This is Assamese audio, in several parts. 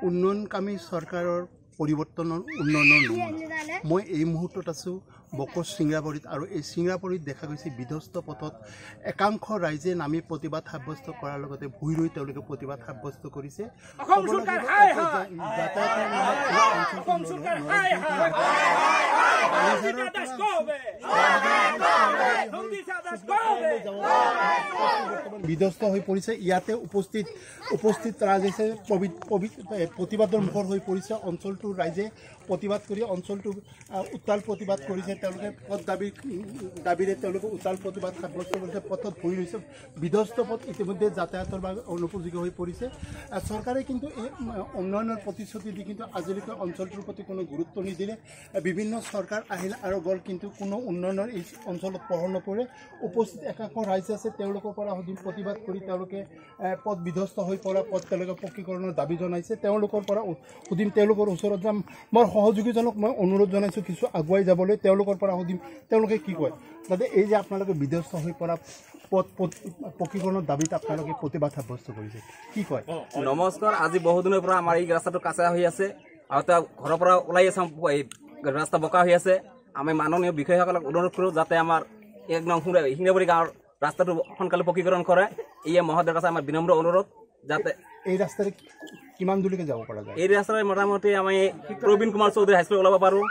উন্নয়নকামী চৰকাৰৰ পৰিৱৰ্তনৰ উন্নয়নৰ নমুনা মই এই মুহূৰ্তত আছোঁ বকচ চিংৰাবাৰীত আৰু এই চিংৰাবাৰীত দেখা গৈছে বিধ্বস্ত পথত একাংশ ৰাইজে নামি প্ৰতিবাদ সাব্যস্ত কৰাৰ লগতে ভূঁই ৰুই তেওঁলোকে প্ৰতিবাদ সাব্যস্ত কৰিছে বিধ্বস্ত হৈ পৰিছে ইয়াতে উপস্থিত ৰাইজে প্ৰতিবাদৰ মুখৰ হৈ পৰিছে অঞ্চলটোৰ ৰাইজে প্ৰতিবাদ কৰি অঞ্চলটো উত্তাল প্ৰতিবাদ কৰিছে তেওঁলোকে পথ দাবীৰে তেওঁলোকে উত্তাল প্ৰতিবাদ সাব্যস্ত কৰিছে পথত ভূঁই ৰুইছে বিধ্বস্ত পথ ইতিমধ্যে যাতায়াতৰ বাবে অনুপযোগী হৈ পৰিছে চৰকাৰে কিন্তু এই উন্নয়নৰ প্ৰতিশ্ৰুতি দি কিন্তু আজিলৈকে অঞ্চলটোৰ প্ৰতি কোনো গুৰুত্ব নিদিলে বিভিন্ন চৰকাৰ আহিল আৰু গ'ল কিন্তু কোনো উন্নয়নৰ এই অঞ্চলত প্ৰভাৱ নপৰে উপস্থিত একাংশ ৰাইজ আছে তেওঁলোকৰ পৰা সুধিম প্ৰতিবাদ কৰি তেওঁলোকে পথ বিধ্বস্ত হৈ পৰা পথ তেওঁলোকে পকীকৰণৰ দাবী জনাইছে তেওঁলোকৰ পৰা সুধিম তেওঁলোকৰ ওচৰত যাম মই সহযোগীজনক মই অনুৰোধ জনাইছোঁ কিছু আগুৱাই যাবলৈ তেওঁলোকৰ পৰা সুধিম তেওঁলোকে কি কয় যাতে এই যে আপোনালোকে বিধ্বস্ত হৈ পৰা পথ পকীকৰণৰ দাবীত আপোনালোকে প্ৰতিবাদ সাব্যস্ত কৰিছে কি কয় নমস্কাৰ আজি বহুদিনৰ পৰা আমাৰ এই ৰাস্তাটো কাঁচা হৈ আছে আৰু তাৰ ঘৰৰ পৰা ওলাই আছে ৰাস্তা বোকা হৈ আছে আমি মাননীয় বিষয়াসকলক অনুৰোধ কৰোঁ যাতে আমাৰ একদম শিঙিৰাবাৰী গাঁৱৰ ৰাস্তাটো সোনকালে পকীকৰণ কৰে এয়ে মহোদয়ৰ কাছে আমাৰ বিনম্ৰ অনুৰোধ যাতে এই ৰাস্তাৰে কিমান দূৰলৈকে যাব পৰা যায় এই ৰাস্তাৰে মোটামুটি আমি প্ৰবীণ কুমাৰ চৌধুৰী হাইস্কুল ওলাব পাৰোঁ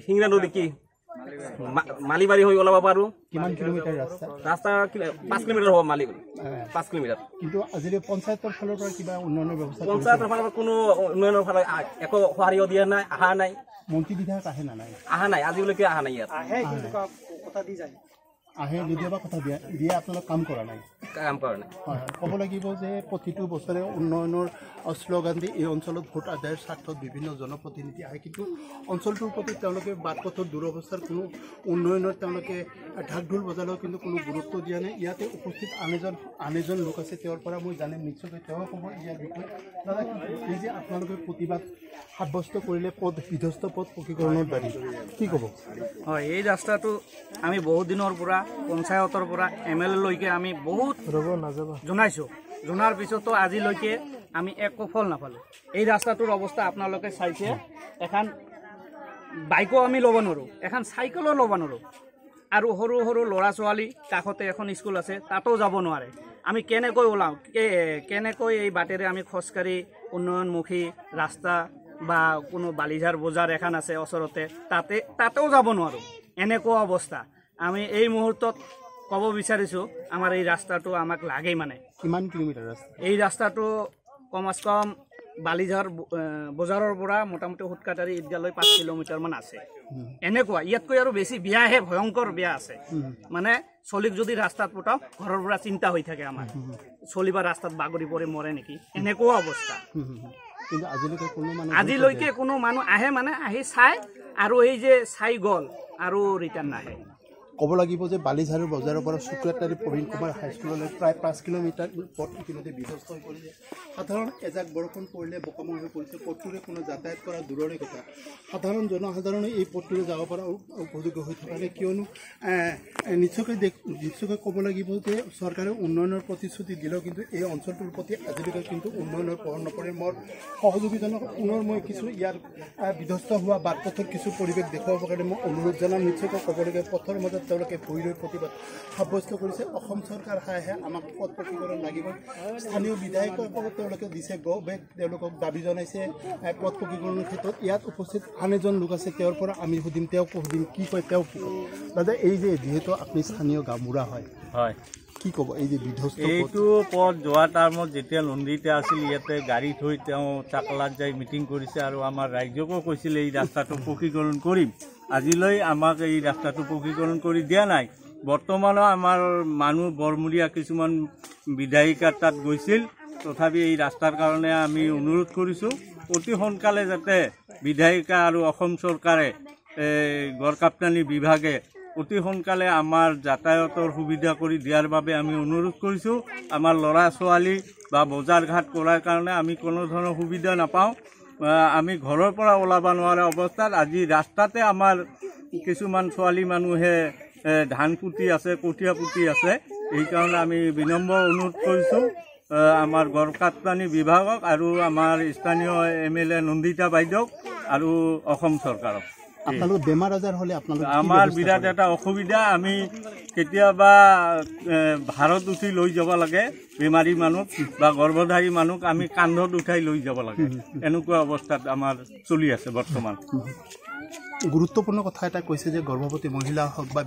শিঙিৰা নদী কি মালিবাৰী হৈ ওলাব পাৰোঁ কিমান কিলোমিটাৰ ৰাস্তা 5 কিলোমিটাৰ হ'ব মালিবাৰী 5 কিলোমিটাৰ কিন্তু আজিলৈ পঞ্চায়তৰ ফালৰ পৰা কিবা উন্নয়নৰ ব্যৱস্থা পঞ্চায়তৰ ফালৰ পৰা কোনো উন্নয়নৰ ফালে একো সঁহাৰিও দিয়া নাই অহা নাই মন্ত্ৰী বিধায়ক আহে না নাই অহা নাই আজিলৈকে অহা নাই ইয়াত আহে কেতিয়াবা কথা দিয়ে আপোনালোক কাম কৰা নাই হয় ক'ব লাগিব যে প্ৰতিটো বছৰে উন্নয়নৰ শ্লোগান দি এই অঞ্চলত ভোট আদায়ৰ স্বাৰ্থত বিভিন্ন জনপ্ৰতিনিধি আহে কিন্তু অঞ্চলটোৰ প্ৰতি তেওঁলোকে বাট পথৰ দুৰৱস্থাৰ কোনো উন্নয়নৰ তেওঁলোকে ঢাক ঢোল বজালেও কিন্তু কোনো গুৰুত্ব দিয়া নাই ইয়াতে উপস্থিত আন এজন লোক আছে তেওঁৰ পৰা মই জানিম নিশ্চয়কৈ তেওঁ ক'ব ইয়াৰ বিষয়ে দাদা এই যে আপোনালোকে প্ৰতিবাদ সাব্যস্ত কৰিলে পথ বিধ্বস্ত পথ পকীকৰণৰ দাবী কি ক'ব হয় এই ৰাস্তাটো আমি বহুত দিনৰ পৰা পঞ্চায়তৰ পৰা MLA লৈকে আমি বহুত জনাইছোঁ জনাৰ পিছতো আজিলৈকে আমি একো ফল নাপালোঁ এই ৰাস্তাটোৰ অৱস্থা আপোনালোকে চাইছে এখন বাইকো আমি ল'ব নোৱাৰোঁ এখন চাইকেলো ল'ব নোৱাৰোঁ আৰু সৰু সৰু ল'ৰা ছোৱালী কাষতে এখন স্কুল আছে তাতো যাব নোৱাৰে আমি কেনেকৈ ওলাওঁ কেনেকৈ এই বাটেৰে আমি খোজকাঢ়ি উন্নয়নমুখী ৰাস্তা বা কোনো বালিঝাৰ বজাৰ এখন আছে ওচৰতে তাতেও যাব নোৱাৰোঁ এনেকুৱা অৱস্থা আমি এই মুহূৰ্তত ক'ব বিচাৰিছোঁ আমাৰ এই ৰাস্তাটো আমাক লাগেই মানে কিমান কিলোমিটাৰ ৰাস্তা এই ৰাস্তাটো কমচ কম বালিঝাৰ বজাৰৰ পৰা মোটামুটি সুটকাটাৰী ঈদগালৈ 5 কিলোমিটাৰমান আছে এনেকুৱা ইয়াতকৈ আৰু বেছি বিয়াহে ভয়ংকৰ বিয়া আছে মানে চলিক যদি ৰাস্তাত পঠাও ঘৰৰ পৰা চিন্তা হৈ থাকে আমাৰ চলিবা ৰাস্তাত বাগৰি পৰি মৰে নেকি এনেকুৱা অৱস্থা কিন্তু আজিলৈকে কোনো মানুহ আহে মানে আহি চাই আৰু এই যে চাই গ'ল আৰু ৰিটাৰ্ণ নাহে ক'ব লাগিব যে বালিঝাৰু বজাৰৰ পৰা শুক্ৰবাৰী প্ৰবীণ কুমাৰ হাইস্কুললৈ প্ৰায় 5 কিলোমিটাৰ পথ ইতিমধ্যে বিধ্বস্ত হৈ পৰিছে সাধাৰণ এজাক বৰষুণ পৰিলে বোকাময় হৈ পৰিছে পথটোৰে কোনো যাতায়াত কৰা দূৰৰে কথা সাধাৰণ জনসাধাৰণে এই পথটোৰে যাব পৰা উপযোগী হৈ থকা নাই কিয়নো নিশ্চয়কৈ ক'ব লাগিব যে চৰকাৰে উন্নয়নৰ প্ৰতিশ্ৰুতি দিলেও কিন্তু এই অঞ্চলটোৰ প্ৰতি আজিলৈকে কিন্তু উন্নয়নৰ প্ৰভাৱ নপৰে মোৰ সহযোগীজনক পুনৰ মই কিছু ইয়াৰ বিধ্বস্ত হোৱা বাট পথৰ কিছু পৰিৱেশ দেখুৱাবৰ কাৰণে মই অনুৰোধ জনাম নিশ্চয়কৈ ক'ব লাগে পথৰ মাজত তেওঁলোকে ভূঁই ৰুই প্ৰতিবাদ সাব্যস্ত কৰিছে অসম চৰকাৰ হাইহে আমাক পথ পকীকৰণ লাগিব স্থানীয় বিধায়কসকলক তেওঁলোকে দিছে বেগ তেওঁলোকক দাবী জনাইছে পথ পকীকৰণৰ ক্ষেত্ৰত ইয়াত উপস্থিত আন এজন লোক আছে তেওঁৰ পৰা আমি সুধিম তেওঁক সুধিম কি কয় তেওঁ কি কয় দাদা এই যে যিহেতু আপুনি স্থানীয় গাঁওবুঢ়া হয় কি ক'ব এই যে বিধ্বস্ত এইটো পথ যোৱা টাইমত যেতিয়া নন্দীতে আছিল ইয়াতে গাড়ী থৈ তেওঁ চাকলাত যাই মিটিং কৰিছে আৰু আমাৰ ৰাইজকো কৈছিল এই ৰাস্তাটো পকীকৰণ কৰিম আজিলৈ আমাক এই ৰাস্তাটো পকীকৰণ কৰি দিয়া নাই বৰ্তমানো আমাৰ মানুহ বৰমূৰীয়া কিছুমান বিধায়িকা তাত গৈছিল তথাপি এই ৰাস্তাৰ কাৰণে আমি অনুৰোধ কৰিছোঁ অতি সোনকালে যাতে বিধায়িকা আৰু অসম চৰকাৰে গড়কাপ্তানি বিভাগে অতি সোনকালে আমাৰ যাতায়াতৰ সুবিধা কৰি দিয়াৰ বাবে আমি অনুৰোধ কৰিছোঁ আমাৰ ল'ৰা ছোৱালী বা বজাৰ ঘাট কৰাৰ কাৰণে আমি কোনো ধৰণৰ সুবিধা নাপাওঁ আমি ঘৰৰ পৰা ওলাব নোৱাৰা অৱস্থাত আজি ৰাস্তাতে আমাৰ কিছুমান ছোৱালী মানুহে ধান পুতি আছে কঠীয়া পুতি আছে এইকাৰণে আমি বিনম্ৰ অনুৰোধ কৰিছোঁ আমাৰ গড়কাপ্তানি বিভাগক আৰু আমাৰ স্থানীয় MLA নন্দিতা বাইদেউক আৰু অসম চৰকাৰক। আপোনালোক বেমাৰ আজাৰ হ'লে আপোনালোক আমাৰ বিৰাট এটা অসুবিধা, আমি কেতিয়াবা ভাৰত উঠি লৈ যাব লাগে বেমাৰী মানুহ বা গৰ্ভধাৰী মানুহক আমি কান্ধত উঠাই লৈ যাব লাগে, এনেকুৱা অৱস্থাত আমাৰ চলি আছে বৰ্তমান। গুৰুত্বপূৰ্ণ কথা এটা কৈছে যে গৰ্ভৱতী মহিলা হওক বা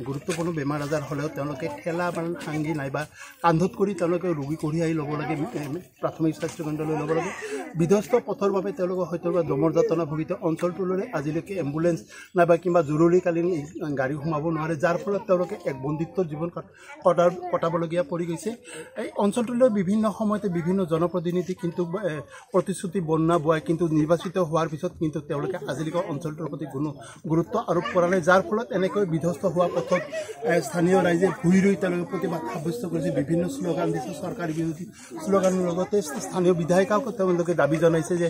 গুৰুত্বপূৰ্ণ বেমাৰ আজাৰ হ'লেও তেওঁলোকে ঠেলা বা সাংগী নাইবা কান্ধত কৰি তেওঁলোকে ৰোগী কঢ়িয়াই ল'ব লাগে, প্ৰাথমিক স্বাস্থ্যকেন্দ্ৰলৈ ল'ব লাগে। বিধ্বস্ত পথৰ বাবে তেওঁলোকে হয়তো বা দমৰ যাতনা ভুগিত অঞ্চলটোলৈ আজিলৈকে এম্বুলেঞ্চ নাইবা কিংবা জৰুৰীকালীন গাড়ী সোমাব নোৱাৰে, যাৰ ফলত তেওঁলোকে এক বন্দিত্ব জীৱন কটাবলগীয়া পৰি গৈছে। এই অঞ্চলটোলৈ বিভিন্ন সময়তে বিভিন্ন জনপ্ৰতিনিধি কিন্তু প্ৰতিশ্ৰুতি বৰ্ণনা বোৱাই কিন্তু নিৰ্বাচিত হোৱাৰ পিছত কিন্তু তেওঁলোকে আজিলৈকে অঞ্চলটোৰ প্ৰতি কোনো গুৰুত্ব আৰোপ কৰা নাই, যাৰ ফলত এনেকৈ বিধ্বস্ত হোৱা পথত স্থানীয় ৰাইজে ভুঁই ৰুই তেওঁলোকে প্ৰতিবাদ সাব্যস্ত কৰিছে, বিভিন্ন শ্লোগান দিছে, চৰকাৰী বিৰোধী শ্লোগানৰ লগতে স্থানীয় বিধায়িকাকো তেওঁলোকে দাবী জনাইছে যে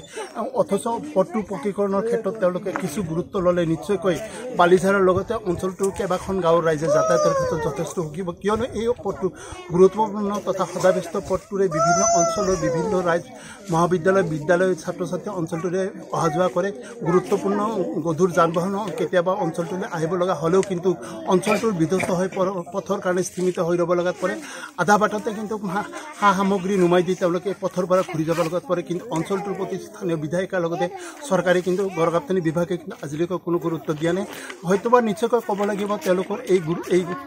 অথচ পথটো পকীকৰণৰ ক্ষেত্ৰত তেওঁলোকে কিছু গুৰুত্ব ল'লে নিশ্চয়কৈ বালিঝাৰৰ লগতে অঞ্চলটোৰ কেইবাখন গাঁৱৰ ৰাইজে যাতায়াতৰ ক্ষেত্ৰত যথেষ্ট সুখিব, কিয়নো এই পথটো গুৰুত্বপূৰ্ণ তথা সদাব্যস্ত পথটোৰে বিভিন্ন অঞ্চলৰ বিভিন্ন ৰাইজ মহাবিদ্যালয় বিদ্যালয় ছাত্ৰ ছাত্ৰী অঞ্চলটোৰে অহা যোৱা কৰে। গুৰুত্বপূৰ্ণ গধুৰ যান বাহন কেতিয়াবা অঞ্চলটোলৈ আহিব লগা হ'লেও কিন্তু অঞ্চলটোৰ বিধ্বস্ত হৈ পথৰ কাৰণে স্থিমিত হৈ ৰ'ব লগাত পৰে। আধা বাটতে কিন্তু সা সামগ্ৰী নুমাই দি তেওঁলোকে পথৰ পৰা ঘূৰি যাব লগাত পৰে, কিন্তু অঞ্চলটোৰ প্ৰতি স্থানীয় বিধায়িকাৰ লগতে চৰকাৰে কিন্তু গড়কাপ্তানি বিভাগে কিন্তু আজিলৈকে কোনো গুৰুত্ব দিয়া নাই। হয়তোবা নিশ্চয়কৈ ক'ব লাগিব তেওঁলোকৰ এই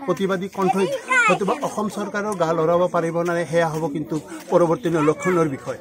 প্ৰতিবাদী কণ্ঠই হয়তোবা অসম চৰকাৰৰ গা লৰাব পাৰিব নাই, সেয়া হ'ব কিন্তু পৰৱৰ্তী লক্ষণৰ বিষয়।